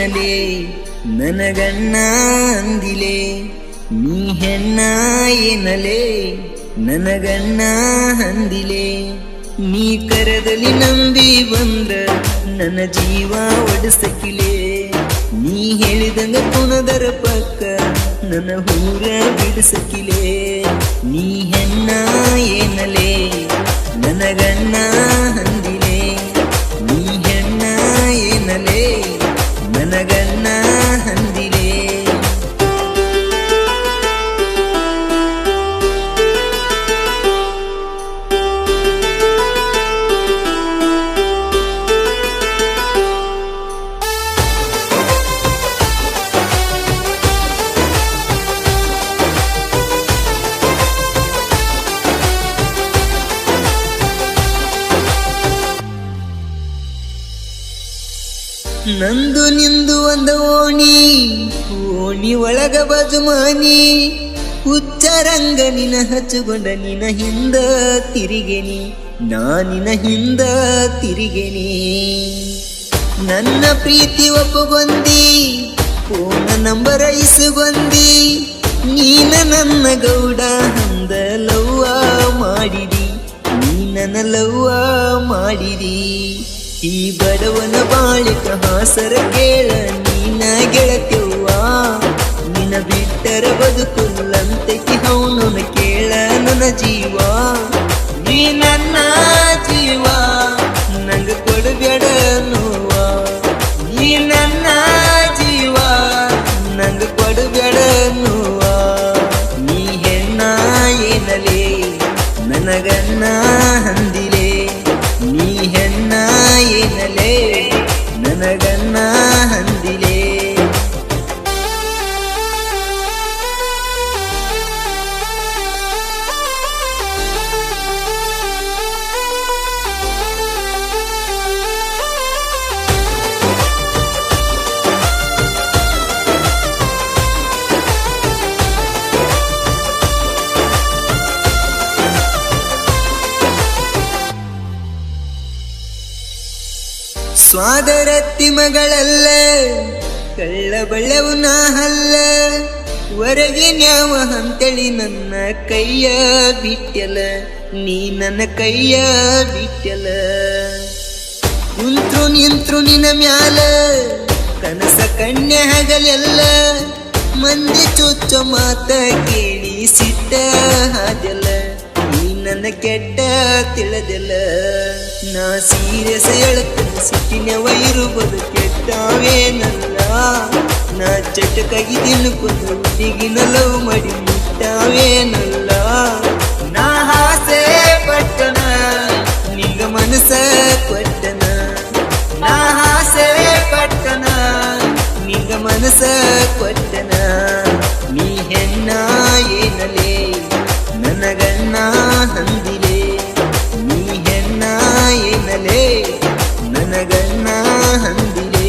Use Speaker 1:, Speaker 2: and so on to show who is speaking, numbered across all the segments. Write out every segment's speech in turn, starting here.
Speaker 1: ಏನಲೇ ನನಗಣ್ಣ ಅಂದಿಲೆ ನೀ ಹೆಣ್ಣ ಏನಲೇ ನನಗಣ್ಣ ಅಂದಿಲೆ ನೀ ಕರದಲ್ಲಿ ನಂಬಿ ಬಂದ್ರ ನನ್ನ ಜೀವ ಒಡಸಕಿಲೆ ನೀ ಹೇಳಿದಂಗ ಕುಣದರ ಪಕ್ಕ ನನ್ನ ಹೂರ ಬಿಡಿಸಕಿಲೆ ನೀ ಹೆಣ್ಣ ಏನಲೇ ನನಗಣ್ಣ ಅಂದಿಲೆ ನೀ ಹೆಣ್ಣ ಏನಲೇ ನನಗಣ್ಣ ಅಂದಿಲೆ ನಂದು ನಿಂದು ಒಂದ ಓಣಿ ಒಳಗ ಬಜುಮಾನಿ ಹುಚ್ಚರಂಗ ನಿನ ಹಚ್ಚುಗೊಂಡ ನಿನ ಹಿಂದ ತಿರಿಗೆನಿ ನಾನಿನ ಹಿಂದ ತಿರಿಗೆನಿ ನನ್ನ ಪ್ರೀತಿ ಒಪ್ಪಗೊಂದಿ ಫೋನ ನಂಬರ ಇಸುಗೊಂದಿ ನೀನ ನನ್ನ ಗೌಡ ಹಂದ ಲವ್ವ ಮಾಡಿದಿ ನೀ ನನ್ನ ಲವ್ವ ಮಾಡಿದಿ ಈ ಬಡವನ ಬಾಳಿಕ ಹಾಸರ ಕೇಳ ನೀನ ಗೆಳತಿವ್ವ ನಿನ ಬಿಟ್ಟರ ಬದುಕುಲ್ಲಂತಕಿ ಹೌನನ ಕೇಳ ನನ್ನ ಜೀವ ನೀ ನನ್ನ ಜೀವ ನಂಗ ಕೊಡಬೇಡ ನೋವ ನೀ ನನ್ನ ಜೀವ ನಂಗ ಕೊಡಬೇಡ ನೋವ ನೀ ಹೆಣ್ಣ ಏನಲೇ ನನಗಣ್ಣ ಅಂದಿಲೆ ನೀ ಹೆಣ್ಣ ಏನಲೇ ನನಗಣ್ಣ ಅಂದಿಲೆ ಸ್ವಾದರತ್ತಿ ಮಗಳಲ್ಲ ಕಳ್ಳ ಬಳ್ಳವು ನಾ ಹಲ್ಲ ಹೊರಗಿನ್ಯಾವ ಅಂತೇಳಿ ನನ್ನ ಕೈಯ ಬಿಟ್ಟಲ ನೀ ನನ್ನ ಕೈಯ ಬಿಟ್ಟಲ ಕುಂತ್ರು ನಿಂತ್ರು ನಿನ ಮ್ಯಾಲ ಕನಸ ಕಣ್ಣೆ ಹಗಲೆಲ್ಲ ಮಂದಿ ಚುಚ್ಚ ಮಾತ ಕೇಳಿ ಸಿಟ್ಟ ಹಾದೆಲ್ಲ ನೀ ನನ್ನ ಕೆಟ್ಟ ತಿಳಿದೆಲ್ಲ ನಾ ಸೀರಿಯಸ್ ಹೇಳುತ್ತೇನೆ ಸಿಟ್ಟಿನವ ಇರುವುದು ಕೆಟ್ಟವೇನಲ್ಲ ನಾ ಚಟಕಾಗಿ ತಿನ್ನುಕೊಂಡು ಹುಡುಗಿನ ಲವ್ ಮಾಡಿ ಮುಟ್ಟವೇನಲ್ಲ ನಾ ಆಸೆ ಪಟ್ಟನ ನಿಂಗ ಮನಸ ಕೊಟ್ಟನ ನಾ ಆಸೆ ಪಟ್ಟನ ನಿಂಗ ಮನಸ ಕೊಟ್ಟನ ನೀ ಹೆಣ್ಣ ಏನಲೇ ನನಗಣ್ಣ ಅಂದಿಲೆ ನೀ ಹೆಣ್ಣ ಏನಲೇ ನನಗಣ್ಣ ಅಂದಿಲೆ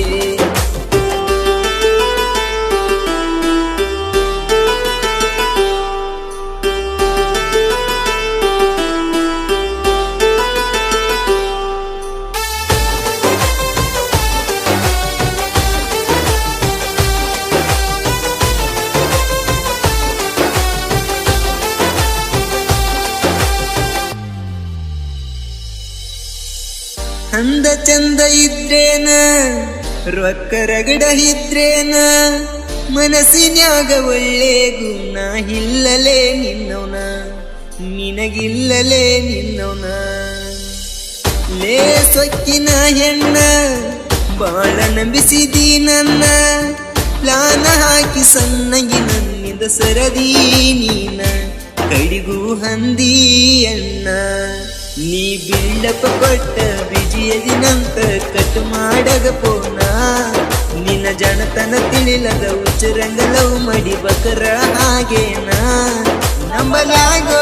Speaker 1: ಅಂದ ಚಂದ ಇದ್ರೇನ ರೊಕ್ಕ ರಗಡ ಇದ್ರೇನ ಮನಸ್ಸಿನ್ಯಾಗ ಒಳ್ಳೆ ಗುಣ ಇಲ್ಲಲೇ ನಿನ್ನವನ ನಿನಗಿಲ್ಲಲೇ ನಿನ್ನವನ ಲೇ ಸೊಕ್ಕಿನ ಹೆಣ್ಣ ಬಾಳ ನಂಬಿಸಿದಿ ನನ್ನ ಪ್ಲಾನ ಹಾಕಿ ಸಣ್ಣಗಿ ನನ್ನಿಂದ ಸರದಿ ನೀನ ಕಡಿಗೂ ಹಂದಿ ಅಣ್ಣ ನೀ ಬಿಲ್ಡಪ್ಪ ಕೊಟ್ಟ ಬಿಜಿಯ ದಿನಂತ ಕಟ್ ಮಾಡಗ ಪೋನ ನಿನ್ನ ಜನತನ ತಿಳಿಲದ ಉಚ್ಚರಂಗ ಲವ್ ಮಾಡಿ ಬಕರ ಹಾಗೇನ ನಂಬಲಾಗೋ